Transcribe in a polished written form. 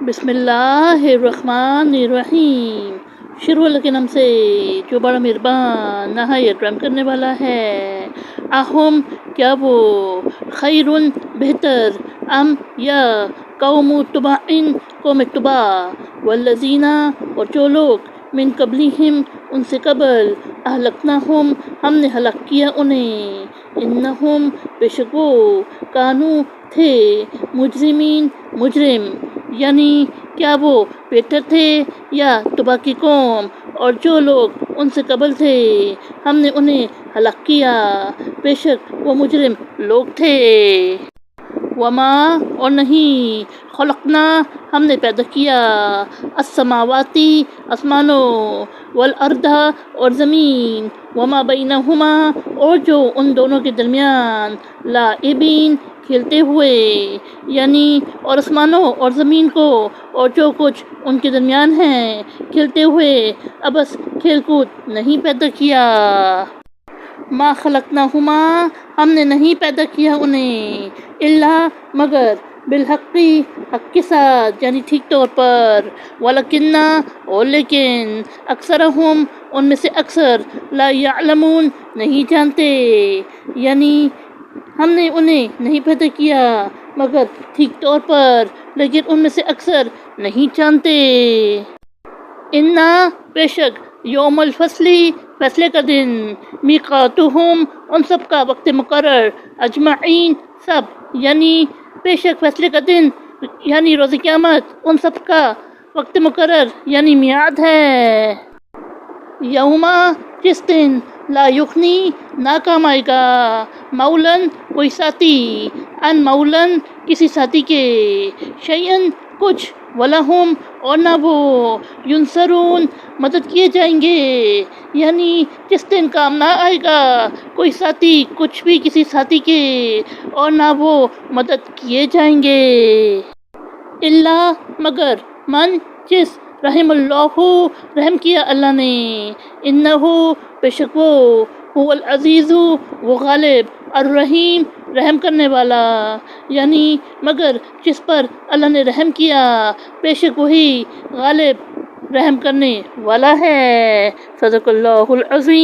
بسم اللہ الرحمن الرحیم، شروع اللہ کے نام سے جو بڑا مہربان نہایت رحم کرنے والا ہے۔ اہم کیا وہ، خیرن بہتر، ام یا قوم تبع قوم تبع، والذین اور جو لوگ من قبلہم ان سے قبل، اہلکناہم ہم نے ہلاک کیا انہیں، انہم بے شک وہ، کانو تھے، مجرمین مجرم، یعنی کیا وہ بہتر تھے یا تبع کی قوم اور جو لوگ ان سے قبل تھے ہم نے انہیں ہلاک کیا، بے شک وہ مجرم لوگ تھے۔ وما اور نہیں، خلقنا ہم نے پیدا کیا، السماواتی آسمانوں، والارض اور زمین، وما بینہما اور جو ان دونوں کے درمیان، لاعبین کھیلتے ہوئے، یعنی اور آسمانوں اور زمین کو اور جو کچھ ان کے درمیان ہے کھیلتے ہوئے، ابس کھیل کود نہیں پیدا کیا۔ ما خلقناہما ہم نے نہیں پیدا کیا انہیں، الا مگر بالحق حق کے ساتھ، یعنی ٹھیک طور پر، ولکن اور لیکن، اکثرہم ان میں سے اکثر، لا یعلمون نہیں جانتے، یعنی ہم نے انہیں نہیں پیدا کیا مگر ٹھیک طور پر لیکن ان میں سے اکثر نہیں جانتے۔ انا بے شک، یوم الفصل فیصلے کا دن، میقاتہم ان سب کا وقت مقرر، اجمعین سب، یعنی بے شک فیصلے کا دن یعنی روز قیامت ان سب کا وقت مقرر یعنی میعاد ہے۔ یوما جس دن، لا یغنی نہ کام آئے گا، مولن کوئی ساتھی، ان مولن کسی ساتھی کے، شیئن کچھ، ولہم اور نہ وہ، ینصرون مدد کیے جائیں گے، یعنی جس دن کام نہ آئے گا کوئی ساتھی کچھ بھی کسی ساتھی کے، اور نہ وہ مدد کیے جائیں گے۔ الا مگر، من جس، رحم اللہ رحم کیا اللہ نے، انہ بے شک وہ، هو العزیز وہ غالب، الرحیم رحم کرنے والا، یعنی مگر جس پر اللہ نے رحم کیا بے شک وہی غالب رحم کرنے والا ہے۔ صدق اللہ العظیم۔